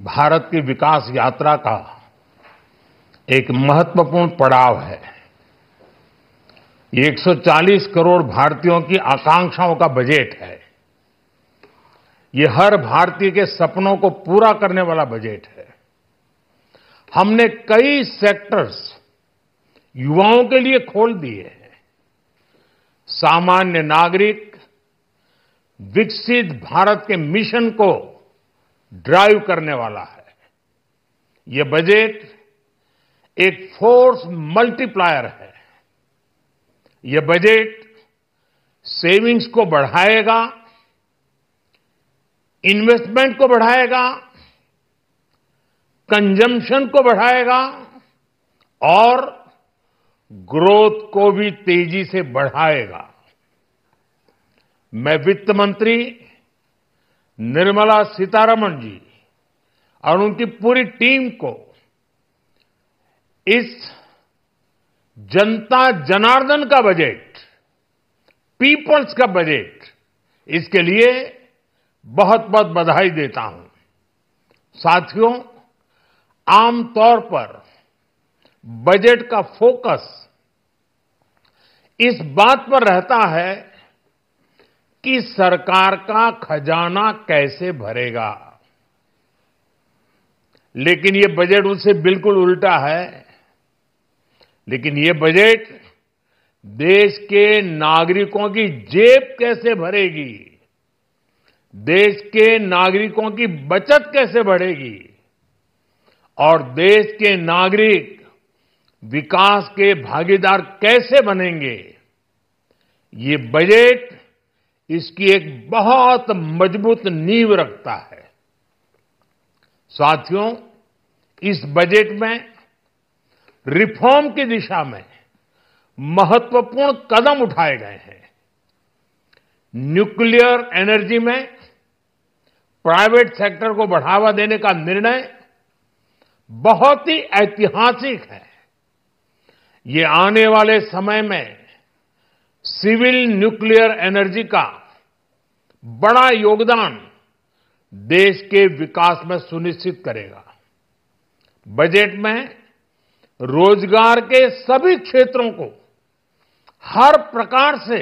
भारत की विकास यात्रा का एक महत्वपूर्ण पड़ाव है। ये 140 करोड़ भारतीयों की आकांक्षाओं का बजट है। ये हर भारतीय के सपनों को पूरा करने वाला बजट है। हमने कई सेक्टर्स युवाओं के लिए खोल दिए हैं। सामान्य नागरिक विकसित भारत के मिशन को ड्राइव करने वाला है। ये बजट एक फोर्स मल्टीप्लायर है। ये बजट सेविंग्स को बढ़ाएगा, इन्वेस्टमेंट को बढ़ाएगा, कंजम्पशन को बढ़ाएगा और ग्रोथ को भी तेजी से बढ़ाएगा। मैं वित्त मंत्री निर्मला सीतारमण जी और उनकी पूरी टीम को इस जनता जनार्दन का बजट, पीपल्स का बजट, इसके लिए बहुत बहुत बधाई देता हूं। साथियों, आमतौर पर बजट का फोकस इस बात पर रहता है कि सरकार का खजाना कैसे भरेगा, लेकिन ये बजट उससे बिल्कुल उल्टा है। लेकिन ये बजट देश के नागरिकों की जेब कैसे भरेगी, देश के नागरिकों की बचत कैसे बढ़ेगी और देश के नागरिक विकास के भागीदार कैसे बनेंगे, ये बजट इसकी एक बहुत मजबूत नींव रखता है। साथियों, इस बजट में रिफॉर्म की दिशा में महत्वपूर्ण कदम उठाए गए हैं। न्यूक्लियर एनर्जी में प्राइवेट सेक्टर को बढ़ावा देने का निर्णय बहुत ही ऐतिहासिक है। ये आने वाले समय में सिविल न्यूक्लियर एनर्जी का बड़ा योगदान देश के विकास में सुनिश्चित करेगा। बजट में रोजगार के सभी क्षेत्रों को हर प्रकार से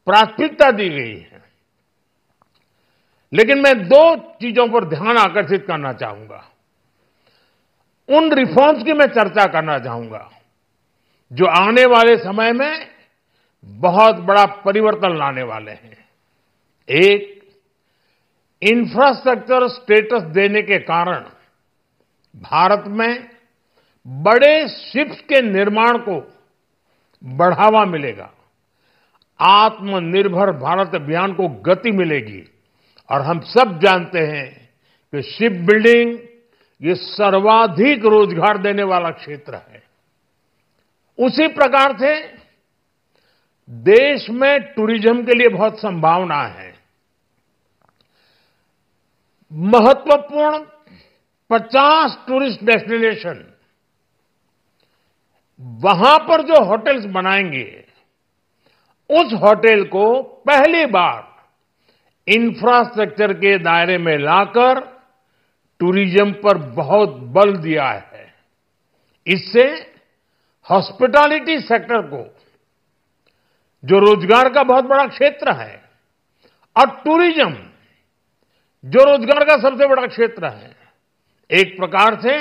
प्राथमिकता दी गई है। लेकिन मैं दो चीजों पर ध्यान आकर्षित करना चाहूंगा। उन रिफॉर्म्स की मैं चर्चा करना चाहूंगा जो आने वाले समय में बहुत बड़ा परिवर्तन लाने वाले हैं। एक, इंफ्रास्ट्रक्चर स्टेटस देने के कारण भारत में बड़े शिप्स के निर्माण को बढ़ावा मिलेगा। आत्मनिर्भर भारत अभियान को गति मिलेगी और हम सब जानते हैं कि शिप बिल्डिंग ये सर्वाधिक रोजगार देने वाला क्षेत्र है। उसी प्रकार से देश में टूरिज्म के लिए बहुत संभावना है। महत्वपूर्ण 50 टूरिस्ट डेस्टिनेशन, वहां पर जो होटल्स बनाएंगे, उस होटल को पहली बार इंफ्रास्ट्रक्चर के दायरे में लाकर टूरिज्म पर बहुत बल दिया है। इससे हॉस्पिटैलिटी सेक्टर को, जो रोजगार का बहुत बड़ा क्षेत्र है, और टूरिज्म जो रोजगार का सबसे बड़ा क्षेत्र है, एक प्रकार से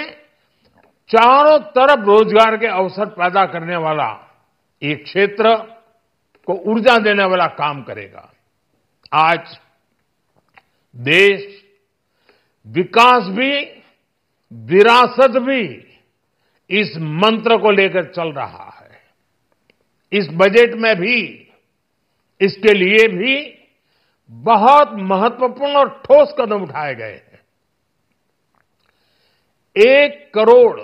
चारों तरफ रोजगार के अवसर पैदा करने वाला एक क्षेत्र को ऊर्जा देने वाला काम करेगा। आज देश विकास भी, विरासत भी, इस मंत्र को लेकर चल रहा है। इस बजट में भी इसके लिए भी बहुत महत्वपूर्ण और ठोस कदम उठाए गए हैं। 1 करोड़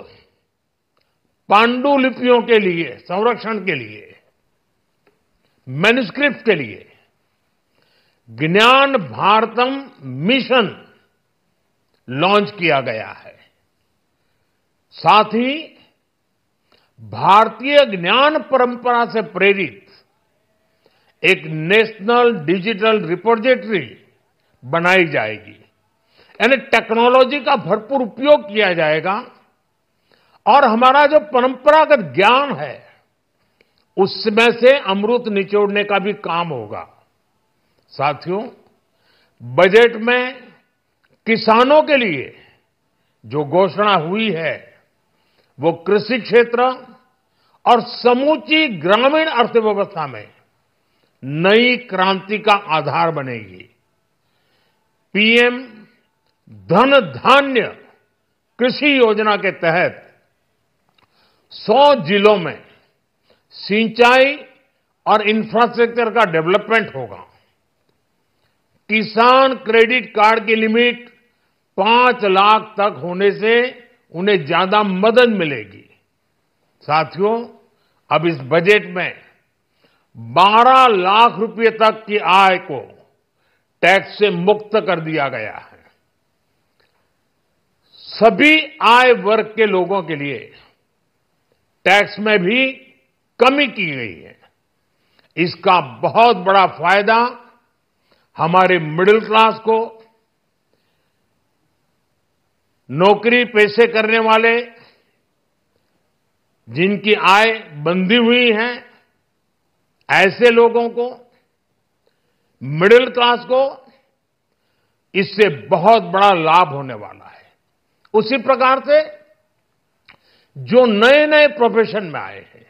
पांडुलिपियों के लिए संरक्षण के लिए, मैन्युस्क्रिप्ट के लिए ज्ञान भारतम मिशन लॉन्च किया गया है। साथ ही भारतीय ज्ञान परंपरा से प्रेरित एक नेशनल डिजिटल रिपोजिटरी बनाई जाएगी। यानी टेक्नोलॉजी का भरपूर उपयोग किया जाएगा और हमारा जो परंपरागत ज्ञान है उसमें से अमृत निचोड़ने का भी काम होगा। साथियों, बजट में किसानों के लिए जो घोषणा हुई है वो कृषि क्षेत्र और समूची ग्रामीण अर्थव्यवस्था में नई क्रांति का आधार बनेगी। पीएम धन धान्य कृषि योजना के तहत 100 जिलों में सिंचाई और इंफ्रास्ट्रक्चर का डेवलपमेंट होगा। किसान क्रेडिट कार्ड की लिमिट 5 लाख तक होने से उन्हें ज्यादा मदद मिलेगी। साथियों, अब इस बजट में 12 लाख रुपए तक की आय को टैक्स से मुक्त कर दिया गया है। सभी आय वर्ग के लोगों के लिए टैक्स में भी कमी की गई है। इसका बहुत बड़ा फायदा हमारे मिडिल क्लास को, नौकरी पेशे करने वाले जिनकी आय बंधी हुई है ऐसे लोगों को, मिडिल क्लास को इससे बहुत बड़ा लाभ होने वाला है। उसी प्रकार से जो नए नए प्रोफेशन में आए हैं,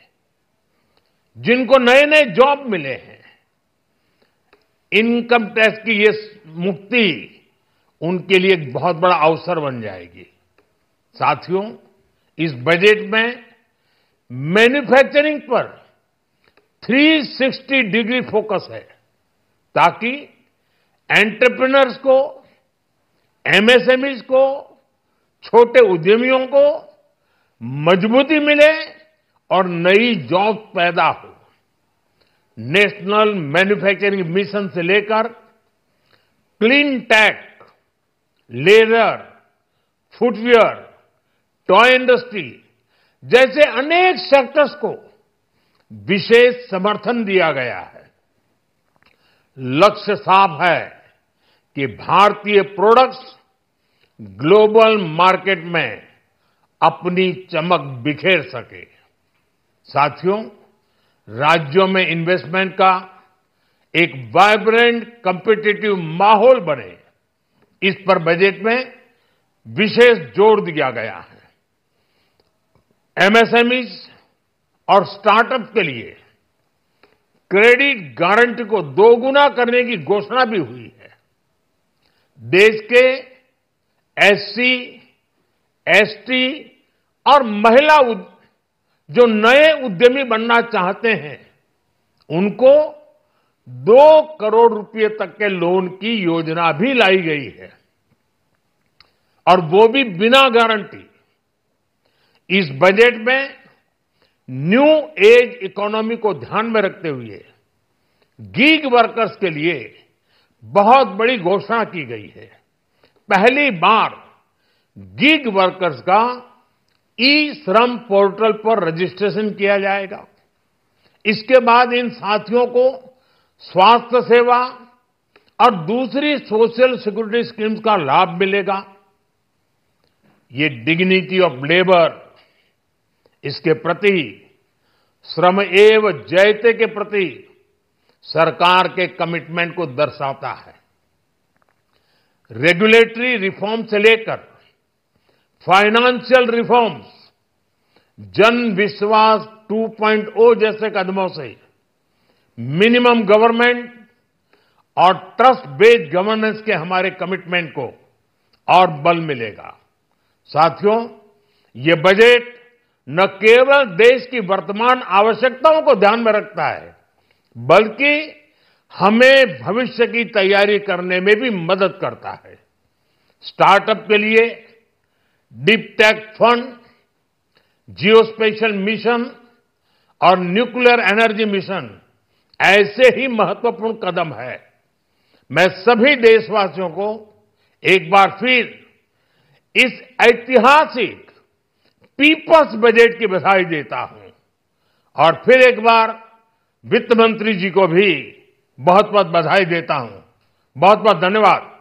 जिनको नए नए जॉब मिले हैं, इनकम टैक्स की ये मुक्ति उनके लिए एक बहुत बड़ा अवसर बन जाएगी। साथियों, इस बजट में मैन्युफैक्चरिंग पर 360 डिग्री फोकस है ताकि एंटरप्रेन्योर्स को, एमएसएमईज को, छोटे उद्यमियों को मजबूती मिले और नई जॉब पैदा हो। नेशनल मैन्युफैक्चरिंग मिशन से लेकर clean tech, leather, footwear, toy industry जैसे अनेक सेक्टर्स को विशेष समर्थन दिया गया है। लक्ष्य साफ है कि भारतीय प्रोडक्ट्स ग्लोबल मार्केट में अपनी चमक बिखेर सके। साथियों, राज्यों में इन्वेस्टमेंट का एक वाइब्रेंट कॉम्पिटिटिव माहौल बने, इस पर बजट में विशेष जोर दिया गया है। एमएसएमईज और स्टार्टअप के लिए क्रेडिट गारंटी को दोगुना करने की घोषणा भी हुई है। देश के एससी, एसटी और महिला जो नए उद्यमी बनना चाहते हैं उनको 2 करोड़ रुपए तक के लोन की योजना भी लाई गई है और वो भी बिना गारंटी। इस बजट में न्यू एज इकोनॉमी को ध्यान में रखते हुए गीग वर्कर्स के लिए बहुत बड़ी घोषणा की गई है। पहली बार गीग वर्कर्स का ई श्रम पोर्टल पर रजिस्ट्रेशन किया जाएगा। इसके बाद इन साथियों को स्वास्थ्य सेवा और दूसरी सोशल सिक्योरिटी स्कीम्स का लाभ मिलेगा। ये डिग्निटी ऑफ लेबर, इसके प्रति, श्रम एव जयते के प्रति सरकार के कमिटमेंट को दर्शाता है। रेगुलेटरी रिफॉर्म से लेकर फाइनेंशियल रिफॉर्म्स, जन विश्वास 2.0 जैसे कदमों से मिनिमम गवर्नमेंट और ट्रस्ट बेस्ड गवर्नेंस के हमारे कमिटमेंट को और बल मिलेगा। साथियों, ये बजट न केवल देश की वर्तमान आवश्यकताओं को ध्यान में रखता है बल्कि हमें भविष्य की तैयारी करने में भी मदद करता है। स्टार्टअप के लिए deep tech fund, geospatial mission और न्यूक्लियर एनर्जी मिशन ऐसे ही महत्वपूर्ण कदम है। मैं सभी देशवासियों को एक बार फिर इस ऐतिहासिक पीपल्स बजट की बधाई देता हूं और फिर एक बार वित्त मंत्री जी को भी बहुत बहुत बधाई देता हूं। बहुत बहुत धन्यवाद।